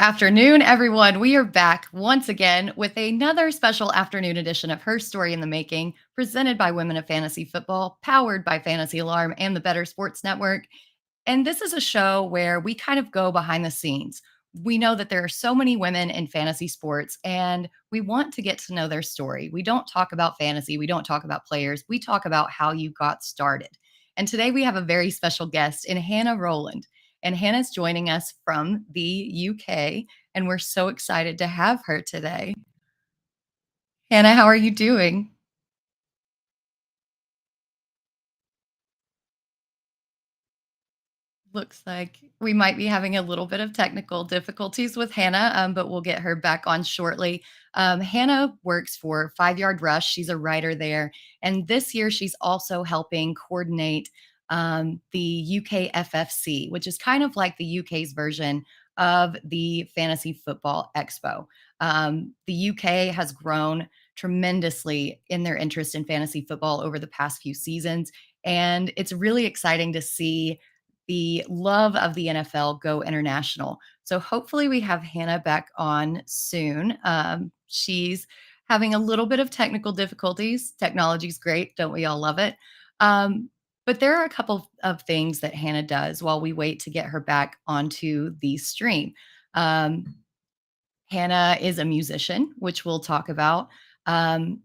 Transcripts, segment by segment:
afternoon, everyone. We are back once again with another special afternoon edition of Her Story in the Making, presented by Women of Fantasy Football, powered by Fantasy Alarm and the Better Sports Network. And this is a show where we kind of go behind the scenes. We know that there are so many women in fantasy sports, and we want to get to know their story. We don't talk about fantasy, we don't talk about players, we talk about how you got started. And today we have a very special guest in Hannah Rowland. And Hannah's joining us from the UK, and we're so excited to have her today. Hannah, how are you doing? Looks like we might be having a little bit of technical difficulties with Hannah, but we'll get her back on shortly. Hannah works for 5 Yard Rush. She's a writer there. And this year, she's also helping coordinate the UK FFC, which is kind of like the UK's version of the Fantasy Football Expo. The UK has grown tremendously in their interest in fantasy football over the past few seasons. And it's really exciting to see the love of the NFL go international. So hopefully we have Hannah back on soon. She's having a little bit of technical difficulties. Technology's great. Don't we all love it? But there are a couple of things that Hannah does while we wait to get her back onto the stream. Um, Hannah is a musician, which we'll talk about.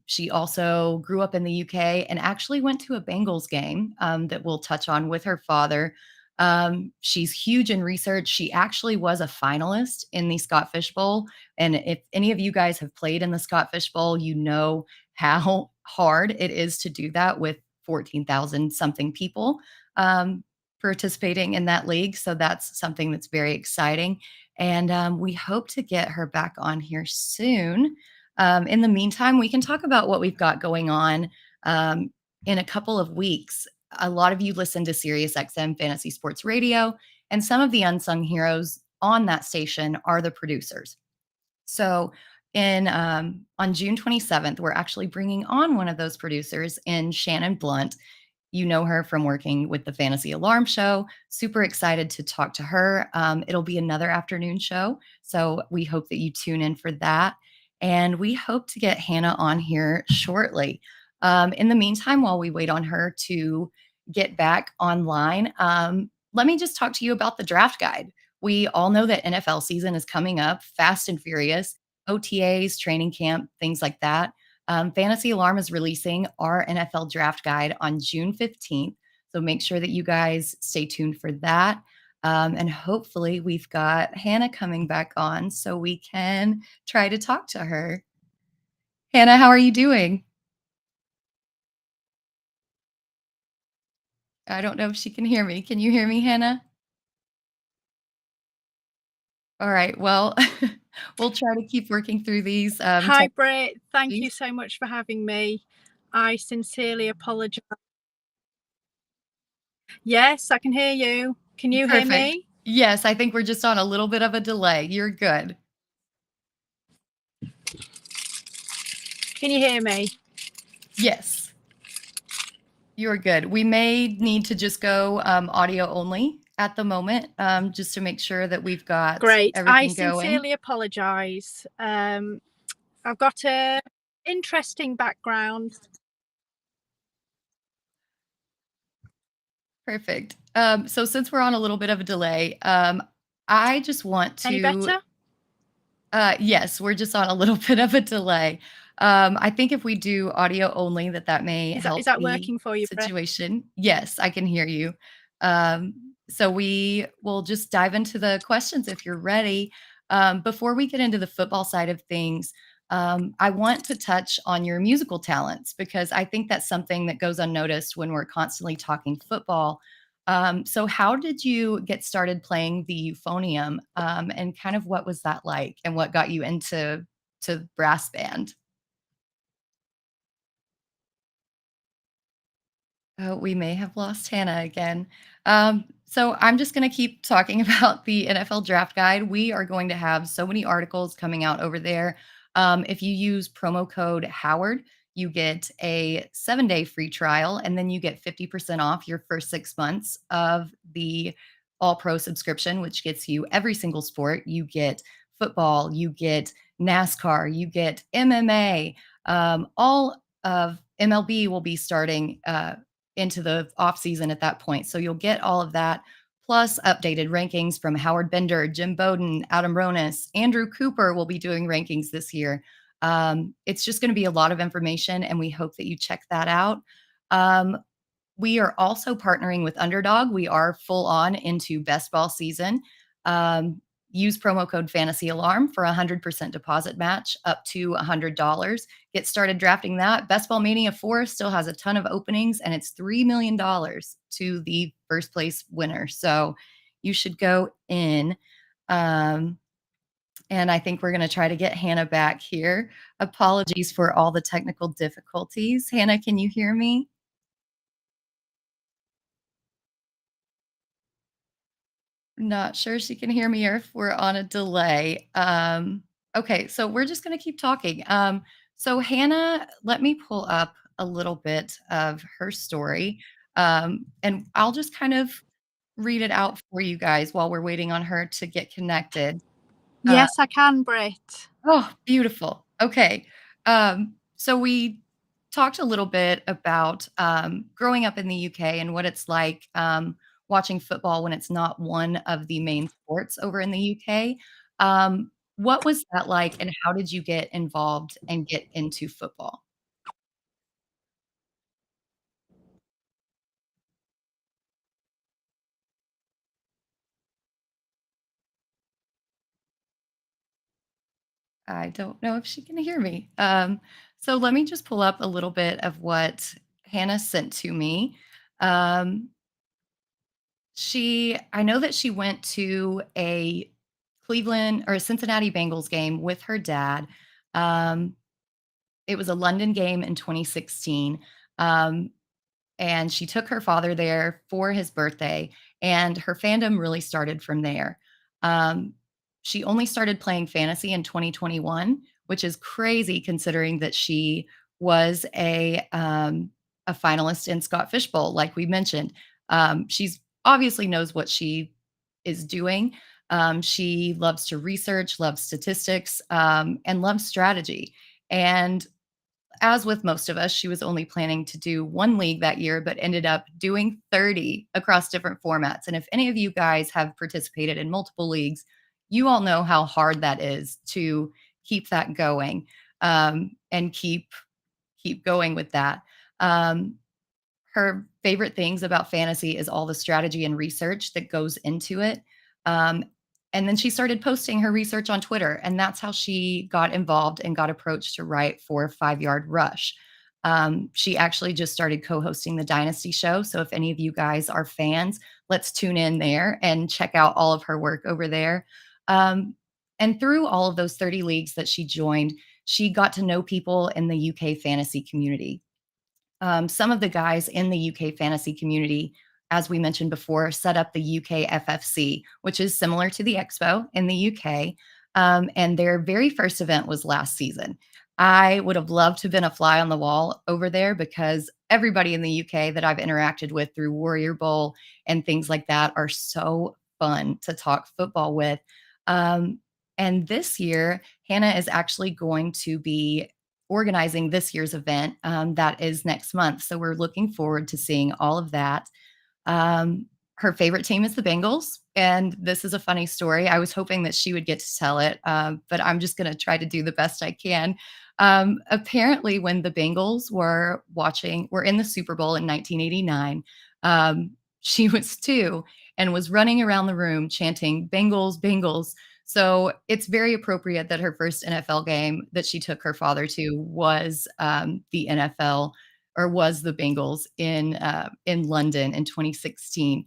She also grew up in the UK and actually went to a Bengals game that we'll touch on with her father. She's huge in research. She actually was a finalist in the Scott Fish Bowl. And if any of you guys have played in the Scott Fish Bowl, you know how hard it is to do that with 14,000 something people participating in that league. So that's something that's very exciting. And we hope to get her back on here soon. In the meantime, we can talk about what we've got going on in a couple of weeks. A lot of you listen to SiriusXM Fantasy Sports Radio, and some of the unsung heroes on that station are the producers. So, in on June 27th, we're actually bringing on one of those producers in Shannon Blunt. You know her from working with the Fantasy Alarm Show. Super excited to talk to her. It'll be another afternoon show. So we hope that you tune in for that. And we hope to get Hannah on here shortly. In the meantime, while we wait on her to get back online, let me just talk to you about the draft guide. We all know that NFL season is coming up fast and furious, OTAs, training camp, things like that. Fantasy Alarm is releasing our NFL draft guide on June 15th. So make sure that you guys stay tuned for that. And hopefully, we've got Hannah coming back on so we can try to talk to her. Hannah, how are you doing? I don't know if she can hear me. Can you hear me, Hannah? All right. Well, we'll try to keep working through these. Hi, Britt. Thank you so much for having me. I sincerely apologize. Yes, I can hear you. Can you hear Perfect. me? Yes, I think we're just on a little bit of a delay. You're good. Can you hear me? Yes. You're good. We may need to just go audio only at the moment, just to make sure that we've got Great. I everything going. sincerely apologize. I've got a interesting background. Perfect. So since we're on a little bit of a delay, I just want Any to better? yes, we're just on a little bit of a delay. I think if we do audio only, that may help Is that the working for you, Britt? situation. Yes, I can hear you. So we will just dive into the questions if you're ready. Before we get into the football side of things, I want to touch on your musical talents because I think that's something that goes unnoticed when we're constantly talking football. So how did you get started playing the euphonium, and kind of what was that like, and what got you into brass band? Oh, we may have lost Hannah again. So I'm just going to keep talking about the NFL draft guide. We are going to have so many articles coming out over there. If you use promo code Howard, you get a 7-day free trial, and then you get 50% off your first 6 months of the All Pro subscription, which gets you every single sport. You get football, you get NASCAR, you get MMA. All of MLB will be starting into the off season at that point. So you'll get all of that, plus updated rankings from Howard Bender, Jim Bowden, Adam Ronis, Andrew Cooper will be doing rankings this year. It's just going to be a lot of information, and we hope that you check that out. Um, we are also partnering with Underdog. We are full on into best ball season. Um, Use promo code Fantasy Alarm for a 100% deposit match up to $100. Get started drafting that. Best Ball Mania 4 still has a ton of openings, and it's $3 million to the first place winner. So you should go in. Um, and I think we're going to try to get Hannah back here. Apologies for all the technical difficulties. Hannah, can you hear me? Not sure she can hear me or if we're on a delay. Okay, so we're just going to keep talking. So, Hannah, let me pull up a little bit of her story, and I'll just kind of read it out for you guys while we're waiting on her to get connected. Uh, Yes, I can, Britt. Oh, beautiful. Okay. So we talked a little bit about growing up in the UK and what it's like watching football when it's not one of the main sports over in the UK. What was that like, and how did you get involved and get into football? I don't know if she can hear me. So let me just pull up a little bit of what Hannah sent to me. Um, I know that she went to a Cleveland or a Cincinnati Bengals game with her dad. Um, it was a London game in 2016. Um, and she took her father there for his birthday, and her fandom really started from there. Um, she only started playing fantasy in 2021, which is crazy considering that she was a finalist in Scott Fishbowl, like we mentioned. She's obviously knows what she is doing. She loves to research, loves statistics, and loves strategy. And as with most of us, she was only planning to do one league that year, but ended up doing 30 across different formats. And if any of you guys have participated in multiple leagues, you all know how hard that is to keep that going and keep going with that. Um, Her favorite things about fantasy is all the strategy and research that goes into it. Um, and then she started posting her research on Twitter, and that's how she got involved and got approached to write for 5 Yard Rush. She actually just started co hosting the Dynasty show. So if any of you guys are fans, let's tune in there and check out all of her work over there. Um, and through all of those 30 leagues that she joined, she got to know people in the UK fantasy community. Some of the guys in the UK fantasy community, as we mentioned before, set up the UK FFC, which is similar to the Expo in the UK. And their very first event was last season. I would have loved to have been a fly on the wall over there because everybody in the UK that I've interacted with through Warrior Bowl and things like that are so fun to talk football with. Um, and this year, Hannah is actually going to be organizing this year's event that is next month. So we're looking forward to seeing all of that. Um, Her favorite team is the Bengals. And this is a funny story. I was hoping that she would get to tell it, but I'm just going to try to do the best I can. Apparently, when the Bengals were in the Super Bowl in 1989, she was two and was running around the room chanting Bengals, Bengals. So it's very appropriate that her first NFL game that she took her father to was the NFL or was the Bengals in London in 2016.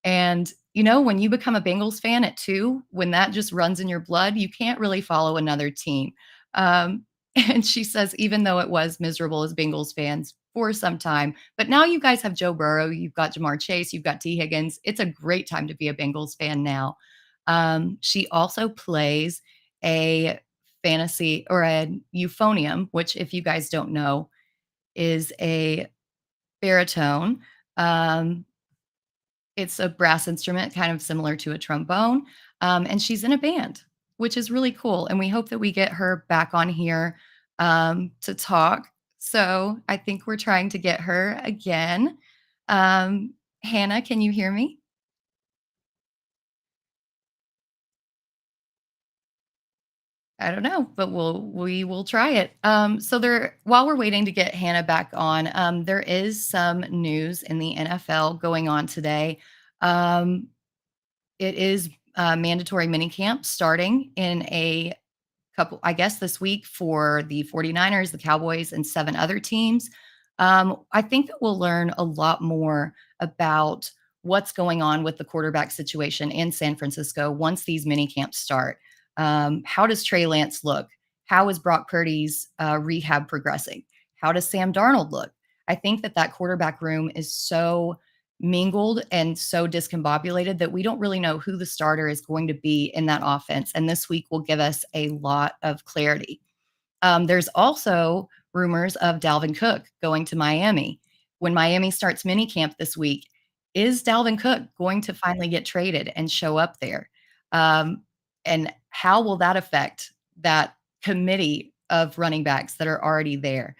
And you know, when you become a Bengals fan at 2, when that just runs in your blood, you can't really follow another team. Um, and she says, even though it was miserable as Bengals fans for some time, but now you guys have Joe Burrow, you've got Jamar Chase, you've got T. Higgins. It's a great time to be a Bengals fan now. She also plays a fantasy or a euphonium, which, if you guys don't know, is a baritone. Um, it's a brass instrument, kind of similar to a trombone, and she's in a band. which is really cool. And we hope that we get her back on here to talk. So I think we're trying to get her again. Hannah, can you hear me? I don't know, but we will try it. So there, while we're waiting to get Hannah back on, there is some news in the NFL going on today. Um, it is mandatory minicamp starting in a couple, I guess, this week for the 49ers, the Cowboys, and 7 other teams. I think that we'll learn a lot more about what's going on with the quarterback situation in San Francisco once these mini camps start. How does Trey Lance look? How is Brock Purdy's rehab progressing? How does Sam Darnold look? I think that that quarterback room is so mingled and so discombobulated that we don't really know who the starter is going to be in that offense. And this week will give us a lot of clarity. There's also rumors of Dalvin Cook going to Miami. When Miami starts minicamp this week, is Dalvin Cook going to finally get traded and show up there? Um, and how will that affect that committee of running backs that are already there?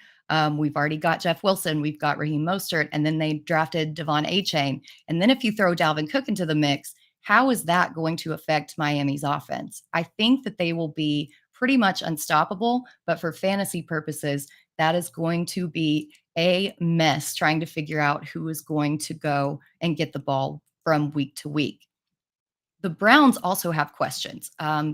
We've already got Jeff Wilson, we've got Raheem Mostert, and then they drafted Devon Achane. And then if you throw Dalvin Cook into the mix, how is that going to affect Miami's offense? I think that they will be pretty much unstoppable, but for fantasy purposes, that is going to be a mess trying to figure out who is going to go and get the ball from week to week. The Browns also have questions.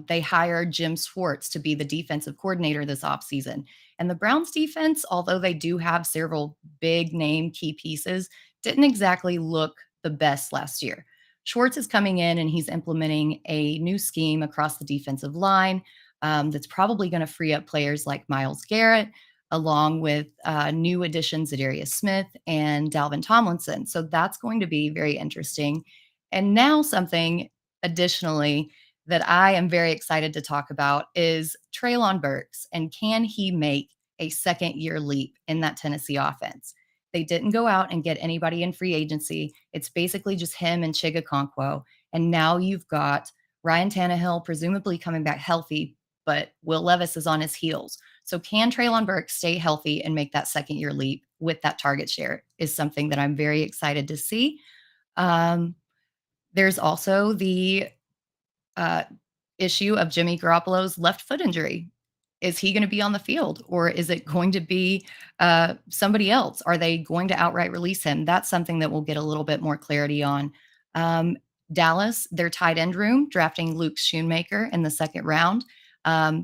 They hired Jim Schwartz to be the defensive coordinator this offseason. And the Browns defense, although they do have several big name key pieces, didn't exactly look the best last year. Schwartz is coming in and he's implementing a new scheme across the defensive line that's probably going to free up players like Miles Garrett, along with new additions Darius Smith and Dalvin Tomlinson. So that's going to be very interesting. And now something additionally that I am very excited to talk about is Traylon Burks and can he make a second year leap in that Tennessee offense? They didn't go out and get anybody in free agency. It's basically just him and Chigakonkwo. And now you've got Ryan Tannehill presumably coming back healthy, but Will Levis is on his heels. So can Traylon Burks stay healthy and make that second year leap with that target share is something that I'm very excited to see. Um, there's also the uh, issue of Jimmy Garoppolo's left foot injury. Is he going to be on the field or is it going to be somebody else? Are they going to outright release him? That's something that we'll get a little bit more clarity on. Um, Dallas, their tight end room, drafting Luke Schoonmaker in the second round.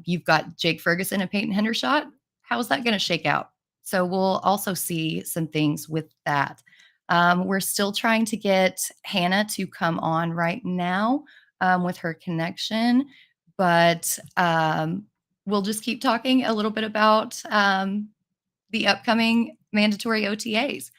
You've got Jake Ferguson and Peyton Hendershot. How is that going to shake out? So we'll also see some things with that. We're still trying to get Hannah to come on right now with her connection. But we'll just keep talking a little bit about the upcoming mandatory OTAs.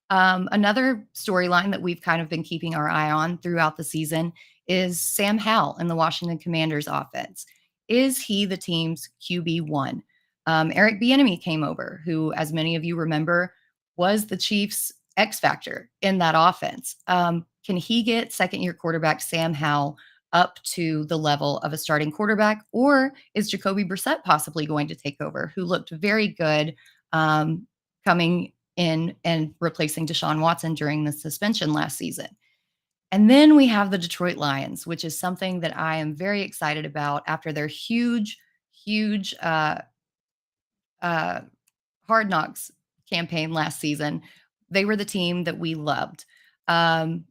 Another storyline that we've kind of been keeping our eye on throughout the season is Sam Howell in the Washington Commanders offense. Is he the team's QB1? Eric Bieniemy came over, who, as many of you remember, was the Chiefs' X factor in that offense. Can he get second-year quarterback Sam Howell up to the level of a starting quarterback, or is Jacoby Brissett possibly going to take over, who looked very good coming in and replacing Deshaun Watson during the suspension last season? And then we have the Detroit Lions, which is something that I am very excited about after their huge uh, Hard Knocks campaign last season. They were the team that we loved. Um,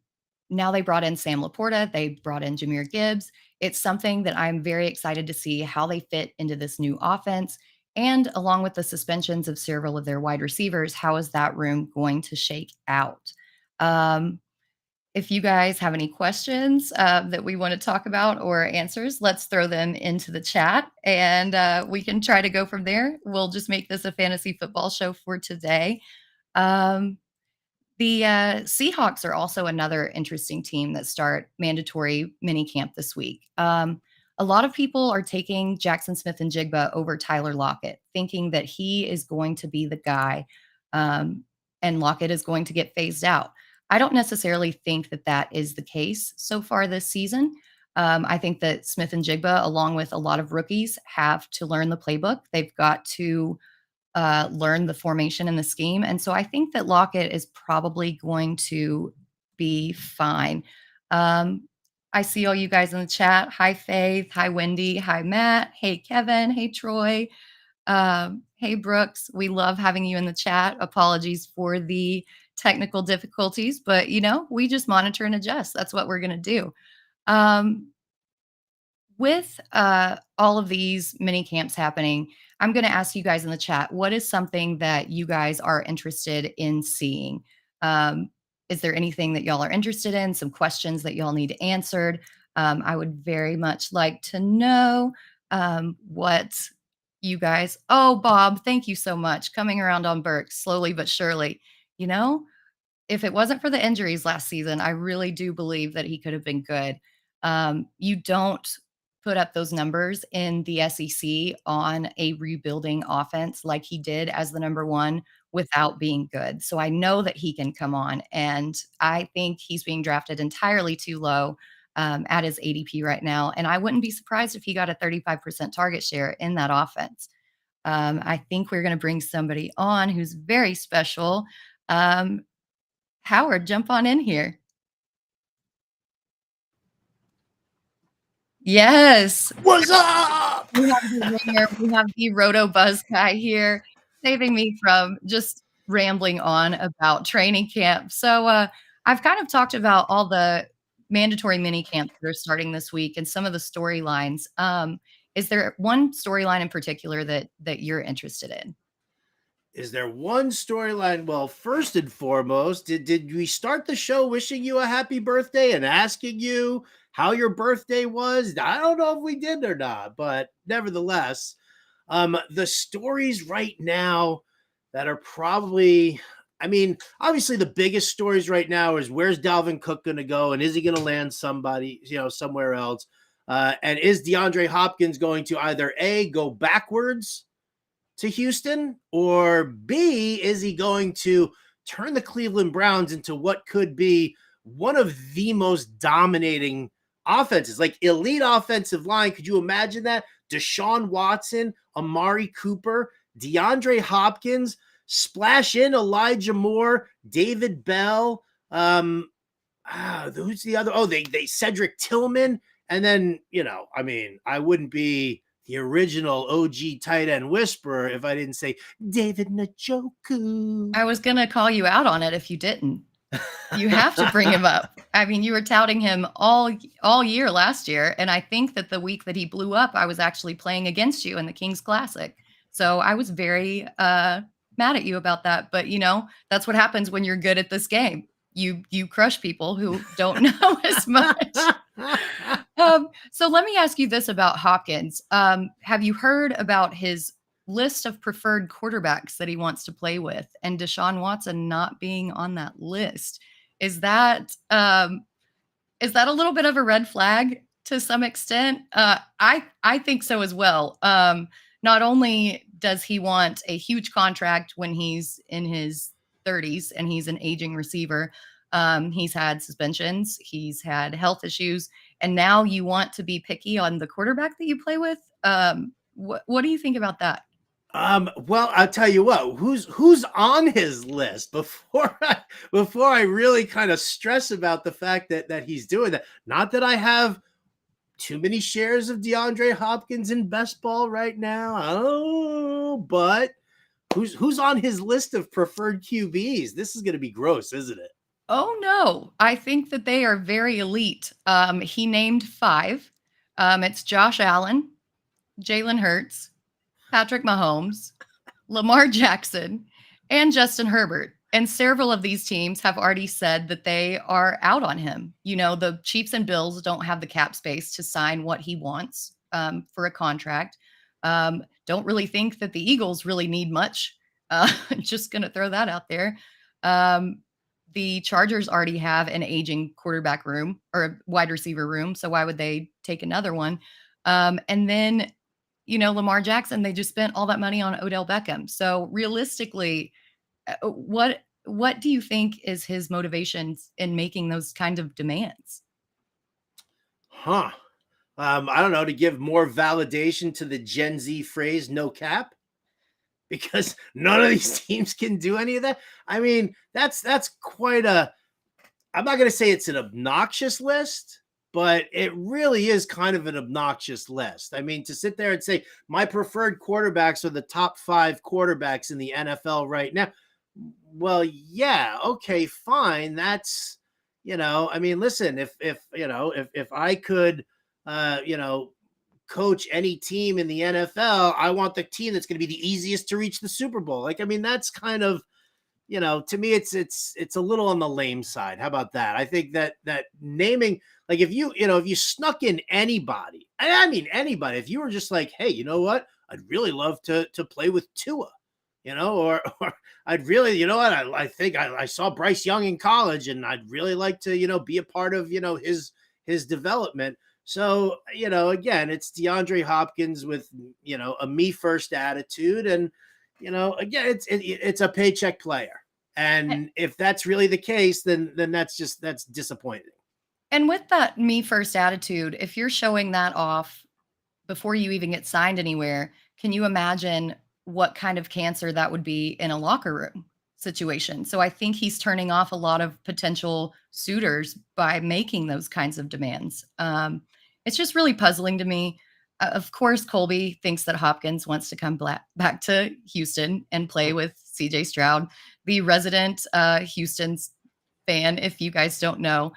Now they brought in Sam Laporta, they brought in Jahmyr Gibbs. It's something that I'm very excited to see how they fit into this new offense. And along with the suspensions of several of their wide receivers, how is that room going to shake out? Um, if you guys have any questions that we want to talk about or answers, let's throw them into the chat and we can try to go from there. We'll just make this a fantasy football show for today. Um, the Seahawks are also another interesting team that start mandatory mini camp this week. A lot of people are taking Jackson Smith and Jigba over Tyler Lockett, thinking that he is going to be the guy and Lockett is going to get phased out. I don't necessarily think that that is the case so far this season. I think that Smith and Jigba, along with a lot of rookies, have to learn the playbook. They've got to learn the formation and the scheme. And so I think that Lockett is probably going to be fine. Um, I see all you guys in the chat. Hi, Faith. Hi, Wendy. Hi, Matt. Hey, Kevin. Hey, Troy. Hey, Brooks. We love having you in the chat. Apologies for the technical difficulties, but we just monitor and adjust. That's what we're going to do. With all of these mini camps happening, I'm going to ask you guys in the chat, what is something that you guys are interested in seeing? Um, is there anything that y'all are interested in? Some questions that y'all need answered? I would very much like to know what you guys. Oh, Bob, thank you so much. Coming around on Burke slowly but surely. You know, if it wasn't for the injuries last season, I really do believe that he could have been good. You don't put up those numbers in the SEC on a rebuilding offense like he did as the number one without being good. So I know that he can come on, and I think he's being drafted entirely too low at his ADP right now. And I wouldn't be surprised if he got a 35% target share in that offense. I think we're going to bring somebody on who's very special. Howard, jump on in here. Yes. What's up? We have the ringer, we have the Roto Buzz guy here, saving me from just rambling on about training camp. So, I've kind of talked about all the mandatory mini camps that are starting this week and some of the storylines. Is there one storyline in particular that you're interested in? Is there one storyline? Well, first and foremost, did we start the show wishing you a happy birthday and asking you how your birthday was? I don't know if we did or not, but nevertheless, the stories right now that are probably, I mean, obviously the biggest stories right now is where's Dalvin Cook going to go, and is he going to land somebody, somewhere else? And is DeAndre Hopkins going to either A, go backwards to Houston, or B, is he going to turn the Cleveland Browns into what could be one of the most dominating offenses, like elite offensive line? Could you imagine that? Deshaun Watson, Amari Cooper, DeAndre Hopkins, splash in Elijah Moore, David Bell. Who's the other? Oh, they Cedric Tillman. And then, I wouldn't be the original OG tight end whisperer if I didn't say David Njoku. I was going to call you out on it if you didn't. You have to bring him up. I mean, you were touting him all year last year, and I think that the week that he blew up, I was actually playing against you in the Kings Classic. So I was very mad at you about that. But, that's what happens when you're good at this game. You crush people who don't know as much. So let me ask you this about Hopkins. Have you heard about his list of preferred quarterbacks that he wants to play with, and Deshaun Watson not being on that list? Is that a little bit of a red flag to some extent? I think so as well. Not only does he want a huge contract when he's in his 30s and he's an aging receiver, he's had suspensions, he's had health issues, and now you want to be picky on the quarterback that you play with. What do you think about that? Well, I'll tell you what, who's on his list before I really kind of stress about the fact that he's doing that. Not that I have too many shares of DeAndre Hopkins in best ball right now. Oh, but who's on his list of preferred QBs? This is going to be gross, isn't it? Oh, no. I think that they are very elite. He named 5. It's Josh Allen, Jalen Hurts, Patrick Mahomes, Lamar Jackson, and Justin Herbert. And several of these teams have already said that they are out on him. The Chiefs and Bills don't have the cap space to sign what he wants for a contract. Don't really think that the Eagles really need much. Just going to throw that out there. The Chargers already have an aging quarterback room or a wide receiver room, so why would they take another one? And then, Lamar Jackson, they just spent all that money on Odell Beckham. So realistically, what do you think is his motivations in making those kind of demands? I don't know, to give more validation to the Gen Z phrase "no cap," because none of these teams can do any of that. I mean, that's quite a. I'm not going to say it's an obnoxious list, but it really is kind of an obnoxious list. I mean, to sit there and say my preferred quarterbacks are the top 5 quarterbacks in the NFL right now. Well, yeah, okay, fine. That's, I mean, listen, if I could, coach any team in the NFL, I want the team that's going to be the easiest to reach the Super Bowl. Like, I mean, that's kind of, to me, it's a little on the lame side. How about that? I think that naming, like, if you snuck in anybody, and I mean anybody, if you were just like, hey, you know what, I'd really love to play with Tua, or I'd really, what, I think I saw Bryce Young in college, and I'd really like to, be a part of, his development. So, again, it's DeAndre Hopkins with, a me first attitude, and again, it's a paycheck player. And if that's really the case, then that's disappointing. And with that me first attitude, if you're showing that off before you even get signed anywhere, can you imagine what kind of cancer that would be in a locker room situation? So I think he's turning off a lot of potential suitors by making those kinds of demands. It's just really puzzling to me. Of course, Colby thinks that Hopkins wants to come back to Houston and play with CJ Stroud, the resident Houston fan, if you guys don't know.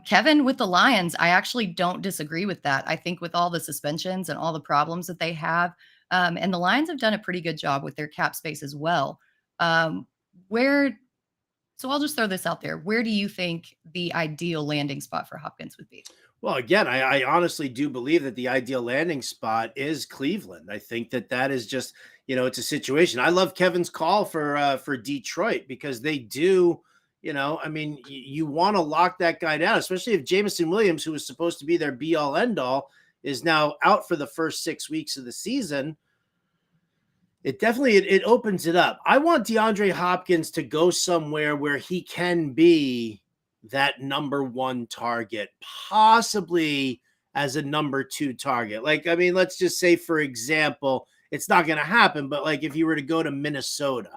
Kevin with the Lions, I actually don't disagree with that. I think with all the suspensions and all the problems that they have, and the Lions have done a pretty good job with their cap space as well. So I'll just throw this out there. Where do you think the ideal landing spot for Hopkins would be? Well, again, I honestly do believe that the ideal landing spot is Cleveland. I think that is just, it's a situation. I love Kevin's call for Detroit, because they do, I mean, you want to lock that guy down, especially if Jameson Williams, who was supposed to be their be all end all, is now out for the first 6 weeks of the season. It definitely, it opens it up. I want DeAndre Hopkins to go somewhere where he can be that number 1 target, possibly as a number 2 target. Like, I mean, let's just say, for example, it's not going to happen, but like if you were to go to Minnesota,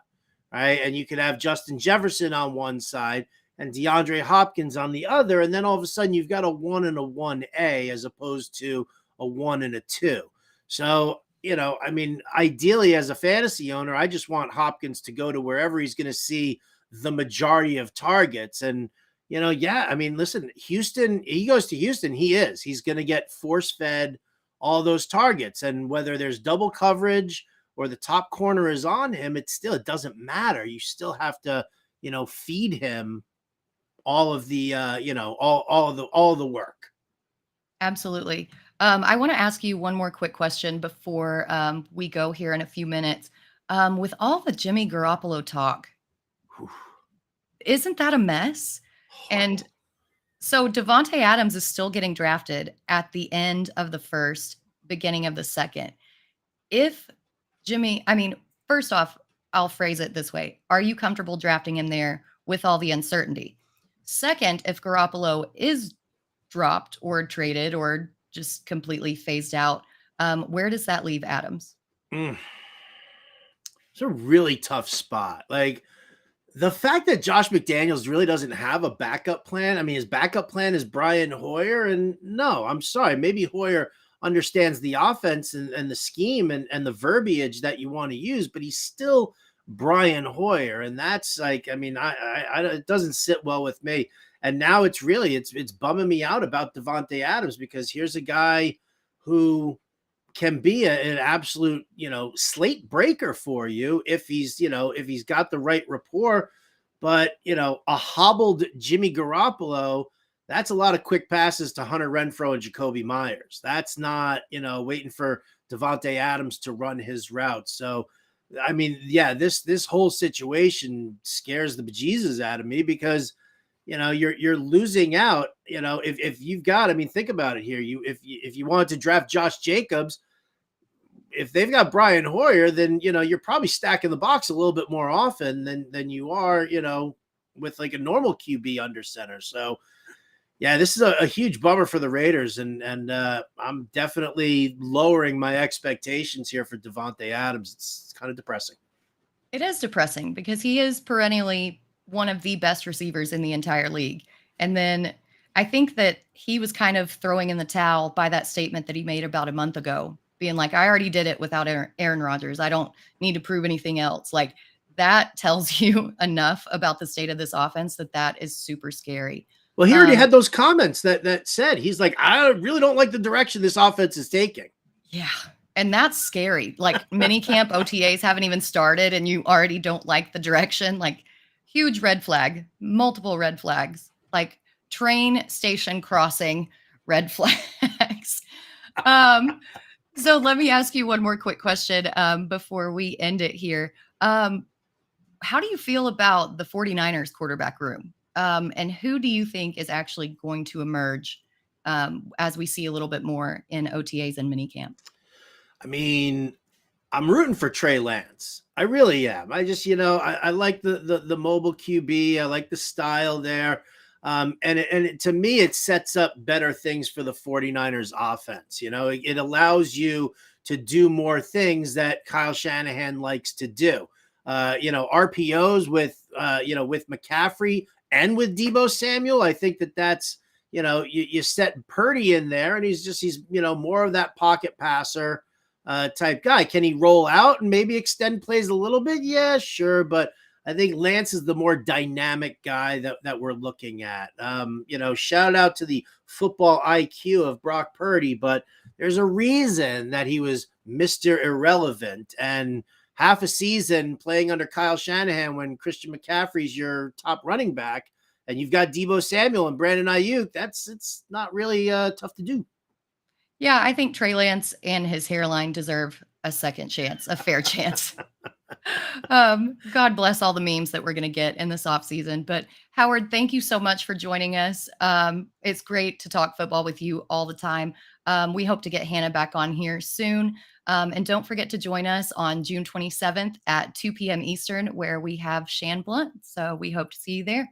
right, and you could have Justin Jefferson on one side and DeAndre Hopkins on the other, and then all of a sudden you've got a 1 and a 1A as opposed to a 1 and a 2. So, I mean, ideally as a fantasy owner, I just want Hopkins to go to wherever he's going to see the majority of targets. And yeah, I mean, listen, Houston, he goes to Houston, he's going to get force-fed all those targets. And whether there's double coverage or the top corner is on him, it doesn't matter. You still have to, feed him all of the, all of the work. Absolutely. I want to ask you one more quick question before we go here in a few minutes. With all the Jimmy Garoppolo talk, isn't that a mess? And so Devontae Adams is still getting drafted at the end of the first, beginning of the second. If Jimmy, I mean, first off, I'll phrase it this way. Are you comfortable drafting him there with all the uncertainty? Second, if Garoppolo is dropped or traded or just completely phased out, where does that leave Adams? It's a really tough spot. Like, the fact that Josh McDaniels really doesn't have a backup plan. I mean, his backup plan is Brian Hoyer. And no, I'm sorry. Maybe Hoyer understands the offense and the scheme and the verbiage that you want to use, but he's still Brian Hoyer. And that's like, I mean, it doesn't sit well with me. And now it's bumming me out about Devontae Adams, because here's a guy who can be an absolute, slate breaker for you if he's got the right rapport. But, a hobbled Jimmy Garoppolo, that's a lot of quick passes to Hunter Renfrow and Jacoby Myers. That's not, waiting for Devontae Adams to run his route. So, I mean, yeah, this whole situation scares the bejesus out of me, because you're losing out. If you've got, I mean, think about it here. If you wanted to draft Josh Jacobs, if they've got Brian Hoyer, then you're probably stacking the box a little bit more often than you are, with like a normal QB under center. So, Yeah, this is a huge bummer for the Raiders, and I'm definitely lowering my expectations here for Devontae Adams. It's kind of depressing. It is depressing because he is perennially one of the best receivers in the entire league. And then I think that he was kind of throwing in the towel by that statement that he made about a month ago, being like, I already did it without Aaron Rodgers. I don't need to prove anything else. Like, that tells you enough about the state of this offense that is super scary. Well, he already had those comments that said, he's like, I really don't like the direction this offense is taking. Yeah. And that's scary. Like, mini camp OTAs haven't even started and you already don't like the direction. Like, huge red flag, multiple red flags, like train station crossing red flags. So let me ask you one more quick question before we end it here. How do you feel about the 49ers quarterback room? And who do you think is actually going to emerge as we see a little bit more in OTAs and minicamp? I mean, I'm rooting for Trey Lance. I really am. I just, I like the mobile QB. I like the style there. To me, it sets up better things for the 49ers offense. It allows you to do more things that Kyle Shanahan likes to do. RPOs with McCaffrey and with Deebo Samuel. I think that's, you set Purdy in there and he's more of that pocket passer type guy. Can he roll out and maybe extend plays a little bit? Yeah, sure. But I think Lance is the more dynamic guy that we're looking at. Shout out to the football IQ of Brock Purdy, but there's a reason that he was Mr. Irrelevant and half a season playing under Kyle Shanahan when Christian McCaffrey's your top running back and you've got Deebo Samuel and Brandon Ayuk. It's not really tough to do. Yeah, I think Trey Lance and his hairline deserve a second chance, a fair chance. God bless all the memes that we're going to get in this off season. But Howard, thank you so much for joining us. It's great to talk football with you all the time. We hope to get Hannah back on here soon. And don't forget to join us on June 27th at 2 p.m. Eastern, where we have Shan Blunt. So we hope to see you there.